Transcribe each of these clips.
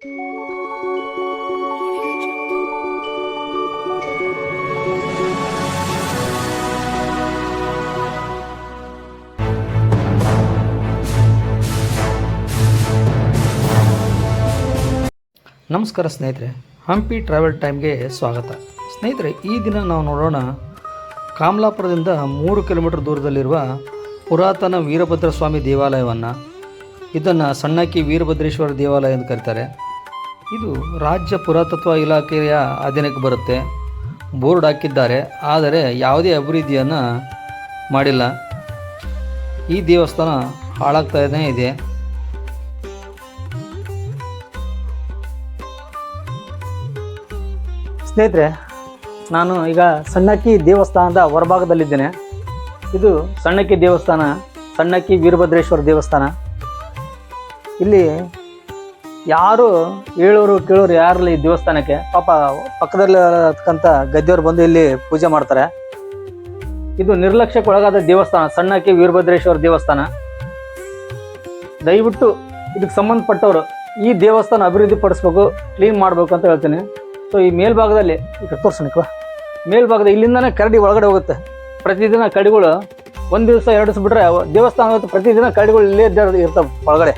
ನಮಸ್ಕಾರ ಸ್ನೇಹಿತರೆ, ಹಂಪಿ ಟ್ರಾವೆಲ್ ಟೈಮ್ಗೆ ಸ್ವಾಗತ. ಸ್ನೇಹಿತರೆ, ಈ ದಿನ ನಾವು ನೋಡೋಣ ಕಮಲಾಪುರದಿಂದ 3 ಕಿಲೋಮೀಟರ್ ದೂರದಲ್ಲಿರುವ ಪುರಾತನ ವೀರಭದ್ರ ಸ್ವಾಮಿ ದೇವಾಲಯವನ್ನು. ಇದನ್ನು ಸಣ್ಣಕ್ಕಿ ವೀರಭದ್ರೇಶ್ವರ ದೇವಾಲಯ ಎಂದು ಕರೀತಾರೆ. ಇದು ರಾಜ್ಯ ಪುರಾತತ್ವ ಇಲಾಖೆಯ ಅಧೀನಕ್ಕೆ ಬರುತ್ತೆ. ಬೋರ್ಡ್ ಹಾಕಿದ್ದಾರೆ, ಆದರೆ ಯಾವುದೇ ಅಭಿವೃದ್ಧಿಯನ್ನು ಮಾಡಿಲ್ಲ. ಈ ದೇವಸ್ಥಾನ ಹಾಳಾಗ್ತಾನೇ ಇದೆ. ಸ್ನೇಹಿತರೆ, ನಾನು ಈಗ ಸಣ್ಣಕ್ಕಿ ದೇವಸ್ಥಾನದ ಹೊರಭಾಗದಲ್ಲಿದ್ದೇನೆ. ಇದು ಸಣ್ಣಕ್ಕಿ ದೇವಸ್ಥಾನ, ಸಣ್ಣಕ್ಕಿ ವೀರಭದ್ರೇಶ್ವರ ದೇವಸ್ಥಾನ. ಇಲ್ಲಿ ಯಾರು ಹೇಳೋರು ಕೇಳೋರು ಯಾರಲ್ಲ ಈ ದೇವಸ್ಥಾನಕ್ಕೆ. ಪಾಪ ಪಕ್ಕದಲ್ಲಿರತಕ್ಕಂಥ ಗದ್ದೆಯವರು ಬಂದು ಇಲ್ಲಿ ಪೂಜೆ ಮಾಡ್ತಾರೆ. ಇದು ನಿರ್ಲಕ್ಷ್ಯಕ್ಕೆ ಒಳಗಾದ ದೇವಸ್ಥಾನ, ಸಣ್ಣಕ್ಕಿ ವೀರಭದ್ರೇಶ್ವರ ದೇವಸ್ಥಾನ. ದಯವಿಟ್ಟು ಇದಕ್ಕೆ ಸಂಬಂಧಪಟ್ಟವರು ಈ ದೇವಸ್ಥಾನ ಅಭಿವೃದ್ಧಿ ಪಡಿಸ್ಬೇಕು, ಕ್ಲೀನ್ ಮಾಡಬೇಕು ಅಂತ ಹೇಳ್ತೀನಿ. ಸೊ ಈ ಮೇಲ್ಭಾಗದಲ್ಲಿ ಈಗ ತೋರ್ಸೋಣ, ಮೇಲ್ಭಾಗದ ಇಲ್ಲಿಂದನೇ ಕರಡಿ ಒಳಗಡೆ ಹೋಗುತ್ತೆ. ಪ್ರತಿದಿನ ಕರಡಿಗಳು ಒಂದು ದಿವಸ 2 ದಿವಸ ಬಿಟ್ಟರೆ ದೇವಸ್ಥಾನ ಹೋಗುತ್ತೆ. ಪ್ರತಿದಿನ ಕರಡಿಗಳು ಇಲ್ಲೇ ಇರ್ತವೆ ಒಳಗಡೆ.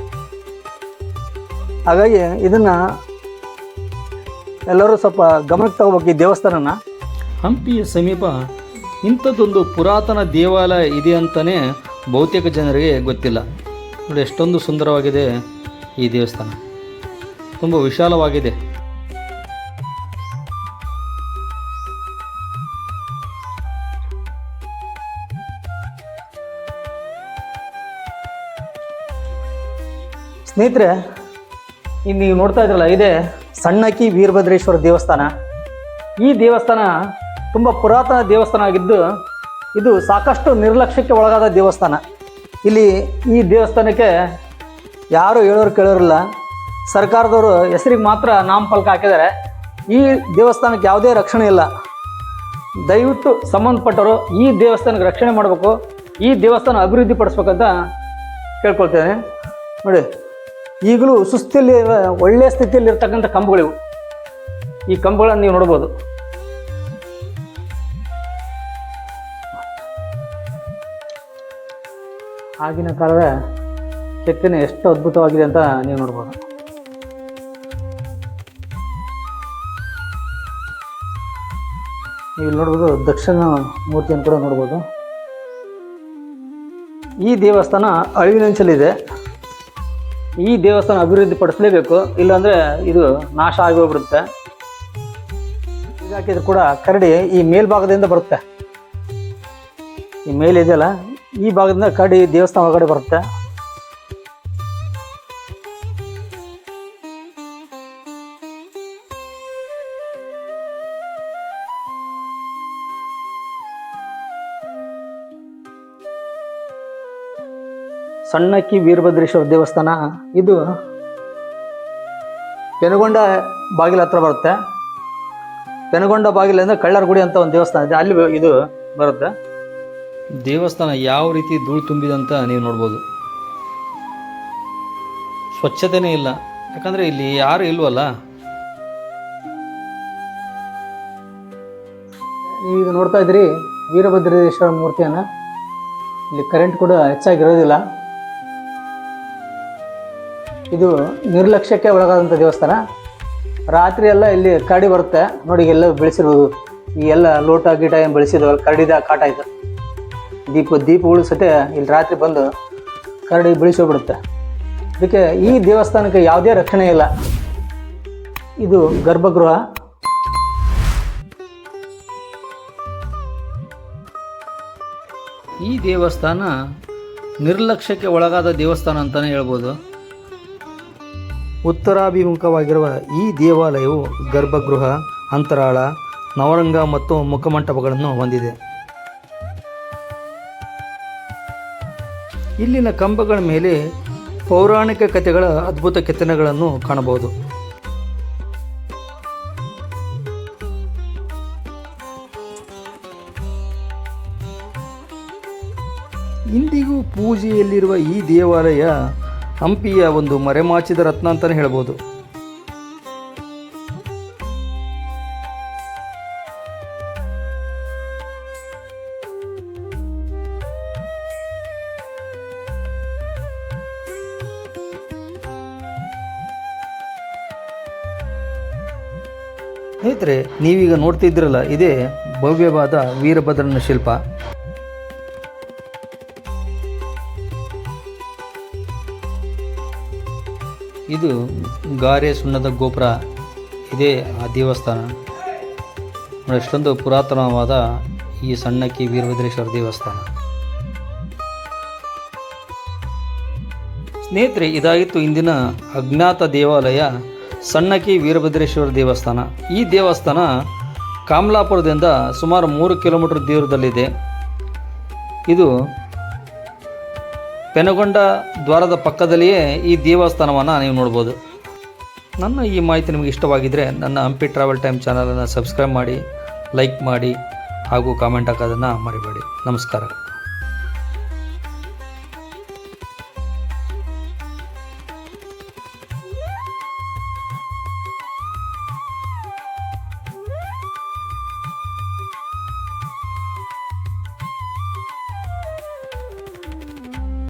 ಹಾಗಾಗಿ ಇದನ್ನು ಎಲ್ಲರೂ ಸ್ವಲ್ಪ ಗಮನಕ್ಕೆ ತಗೋಬೇಕು ಈ ದೇವಸ್ಥಾನನ. ಹಂಪಿಯ ಸಮೀಪ ಇಂಥದ್ದೊಂದು ಪುರಾತನ ದೇವಾಲಯ ಇದೆ ಅಂತಲೇ ಬಹುತೇಕ ಜನರಿಗೆ ಗೊತ್ತಿಲ್ಲ. ನೋಡಿ ಎಷ್ಟೊಂದು ಸುಂದರವಾಗಿದೆ ಈ ದೇವಸ್ಥಾನ, ತುಂಬ ವಿಶಾಲವಾಗಿದೆ. ಸ್ನೇಹಿತರೆ, ಇನ್ನು ನೀವು ನೋಡ್ತಾ ಇದ್ರಲ್ಲ, ಇದೇ ಸಣ್ಣಕ್ಕಿ ವೀರಭದ್ರೇಶ್ವರ ದೇವಸ್ಥಾನ. ಈ ದೇವಸ್ಥಾನ ತುಂಬ ಪುರಾತನ ದೇವಸ್ಥಾನ ಆಗಿದ್ದು, ಇದು ಸಾಕಷ್ಟು ನಿರ್ಲಕ್ಷ್ಯಕ್ಕೆ ಒಳಗಾದ ದೇವಸ್ಥಾನ. ಇಲ್ಲಿ ಈ ದೇವಸ್ಥಾನಕ್ಕೆ ಯಾರು ಹೇಳೋರು ಕೇಳೋರಿಲ್ಲ. ಸರ್ಕಾರದವರು ಹೆಸರಿಗೆ ಮಾತ್ರ ನಾಮಫಲಕ ಹಾಕಿದ್ದಾರೆ. ಈ ದೇವಸ್ಥಾನಕ್ಕೆ ಯಾವುದೇ ರಕ್ಷಣೆ ಇಲ್ಲ. ದಯವಿಟ್ಟು ಸಂಬಂಧಪಟ್ಟವರು ಈ ದೇವಸ್ಥಾನಕ್ಕೆ ರಕ್ಷಣೆ ಮಾಡಬೇಕು, ಈ ದೇವಸ್ಥಾನ ಅಭಿವೃದ್ಧಿ ಪಡಿಸ್ಬೇಕಂತ ಕೇಳ್ಕೊಳ್ತೇನೆ. ನೋಡಿ, ಈಗಲೂ ಸುಸ್ಥಿತಿಯಲ್ಲಿ ಒಳ್ಳೆಯ ಸ್ಥಿತಿಯಲ್ಲಿ ಇರ್ತಕ್ಕಂಥ ಕಂಬಗಳಿವು. ಈ ಕಂಬಗಳನ್ನು ನೀವು ನೋಡ್ಬೋದು. ಆಗಿನ ಕಾಲದ ಕೆತ್ತನೆ ಎಷ್ಟು ಅದ್ಭುತವಾಗಿದೆ ಅಂತ ನೀವು ನೋಡ್ಬೋದು. ನೀವು ಇಲ್ಲಿ ನೋಡ್ಬೋದು, ದಕ್ಷಿಣ ಮೂರ್ತಿಯನ್ನು ಕೂಡ ನೋಡ್ಬೋದು. ಈ ದೇವಸ್ಥಾನ ಅಳಿವಿನಂಚಲ್ಲಿದೆ. ಈ ದೇವಸ್ಥಾನ ಅಭಿವೃದ್ಧಿ ಪಡಿಸಲೇಬೇಕು, ಇಲ್ಲಾಂದರೆ ಇದು ನಾಶ ಆಗಿ ಹೋಗ್ಬಿಡುತ್ತೆ. ಹೀಗಾಕಿದ್ರು ಕೂಡ ಕರಡಿ ಈ ಮೇಲ್ಭಾಗದಿಂದ ಬರುತ್ತೆ. ಈ ಮೇಲಿದೆಯಲ್ಲ, ಈ ಭಾಗದಿಂದ ಕರಡಿ ದೇವಸ್ಥಾನ ಒಳಗಡೆ ಬರುತ್ತೆ. ಸಣ್ಣಕ್ಕಿ ವೀರಭದ್ರೇಶ್ವರ ದೇವಸ್ಥಾನ ಇದು ಪೆನುಗೊಂಡ ಬಾಗಿಲ ಹತ್ರ ಬರುತ್ತೆ. ಪೆನುಗೊಂಡ ಬಾಗಿಲಿಂದ ಕಳ್ಳರಗುಡಿ ಅಂತ ಒಂದು ದೇವಸ್ಥಾನ ಇದೆ, ಅಲ್ಲಿ ಇದು ಬರುತ್ತೆ. ದೇವಸ್ಥಾನ ಯಾವ ರೀತಿ ಧೂಳು ತುಂಬಿದೆ ಅಂತ ನೀವು ನೋಡ್ಬೋದು. ಸ್ವಚ್ಛತೆನೇ ಇಲ್ಲ, ಯಾಕಂದರೆ ಇಲ್ಲಿ ಯಾರು ಇಲ್ವಲ್ಲ. ನೀವು ಇದು ನೋಡ್ತಾ ಇದ್ರಿ ವೀರಭದ್ರೇಶ್ವರ ಮೂರ್ತಿಯನ್ನು. ಇಲ್ಲಿ ಕರೆಂಟ್ ಕೂಡ ಹೆಚ್ಚಾಗಿರೋದಿಲ್ಲ. ಇದು ನಿರ್ಲಕ್ಷ್ಯಕ್ಕೆ ಒಳಗಾದಂಥ ದೇವಸ್ಥಾನ. ರಾತ್ರಿ ಎಲ್ಲ ಇಲ್ಲಿ ಕರಡಿ ಬರುತ್ತೆ ನೋಡಿ, ಎಲ್ಲ ಬೆಳೆಸಿರ್ಬೋದು. ಈ ಎಲ್ಲ ಲೋಟ ಗೀಟ ಏನು ಬೆಳೆಸಿದ್ವಲ್ಲ, ಕರಡಿದ ಕಾಟ ಆಯಿತು. ದೀಪಗಳು ಸತೆ ಇಲ್ಲಿ ರಾತ್ರಿ ಬಂದು ಕರಡಿ ಬೆಳೆಸೋಗ್ಬಿಡುತ್ತೆ. ಅದಕ್ಕೆ ಈ ದೇವಸ್ಥಾನಕ್ಕೆ ಯಾವುದೇ ರಕ್ಷಣೆ ಇಲ್ಲ. ಇದು ಗರ್ಭಗೃಹ. ಈ ದೇವಸ್ಥಾನ ನಿರ್ಲಕ್ಷ್ಯಕ್ಕೆ ಒಳಗಾದ ದೇವಸ್ಥಾನ ಅಂತಲೇ ಹೇಳ್ಬೋದು. ಉತ್ತರಾಭಿಮುಖವಾಗಿರುವ ಈ ದೇವಾಲಯವು ಗರ್ಭಗೃಹ, ಅಂತರಾಳ, ನವರಂಗ ಮತ್ತು ಮುಖಮಂಟಪಗಳನ್ನು ಹೊಂದಿದೆ. ಇಲ್ಲಿನ ಕಂಬಗಳ ಮೇಲೆ ಪೌರಾಣಿಕ ಕಥೆಗಳ ಅದ್ಭುತ ಕೆತ್ತನೆಗಳನ್ನು ಕಾಣಬಹುದು. ಇಂದಿಗೂ ಪೂಜೆಯಲ್ಲಿರುವ ಈ ದೇವಾಲಯ ಹಂಪಿಯ ಒಂದು ಮರೆಮಾಚಿದ ರತ್ನ ಅಂತಲೇ ಹೇಳ್ಬೋದು. ಸ್ನೇಹಿತರೆ, ನೀವೀಗ ನೋಡ್ತಿದ್ದೀರಲ್ಲ, ಇದೇ ಭವ್ಯವಾದ ವೀರಭದ್ರನ ಶಿಲ್ಪ. ಇದು ಗಾರೆ ಸುಣ್ಣದ ಗೋಪುರ. ಇದೇ ಆ ದೇವಸ್ಥಾನ. ನೋಡಿ, ಎಷ್ಟೊಂದು ಪುರಾತನವಾದ ಈ ಸಣ್ಣಕ್ಕಿ ವೀರಭದ್ರೇಶ್ವರ ದೇವಸ್ಥಾನ. ಸ್ನೇಹಿತರೆ, ಇದಾಗಿತ್ತು ಇಂದಿನ ಅಜ್ಞಾತ ದೇವಾಲಯ ಸಣ್ಣಕ್ಕಿ ವೀರಭದ್ರೇಶ್ವರ ದೇವಸ್ಥಾನ. ಈ ದೇವಸ್ಥಾನ ಕಮಲಾಪುರದಿಂದ ಸುಮಾರು 3 ಕಿಲೋಮೀಟರ್ ದೂರದಲ್ಲಿದೆ. ಇದು ಪೆನಗೊಂಡ ದ್ವಾರದ ಪಕ್ಕದಲ್ಲಿಯೇ ಈ ದೇವಸ್ಥಾನವನ್ನು ನೀವು ನೋಡ್ಬೋದು. ನನ್ನ ಈ ಮಾಹಿತಿ ನಿಮಗೆ ಇಷ್ಟವಾಗಿದ್ದರೆ ನನ್ನ ಹಂಪಿ ಟ್ರಾವೆಲ್ ಟೈಮ್ ಚಾನಲನ್ನು ಸಬ್ಸ್ಕ್ರೈಬ್ ಮಾಡಿ, ಲೈಕ್ ಮಾಡಿ ಹಾಗೂ ಕಾಮೆಂಟ್ ಹಾಕೋದನ್ನು ಮರಿಬೇಡಿ. ನಮಸ್ಕಾರ.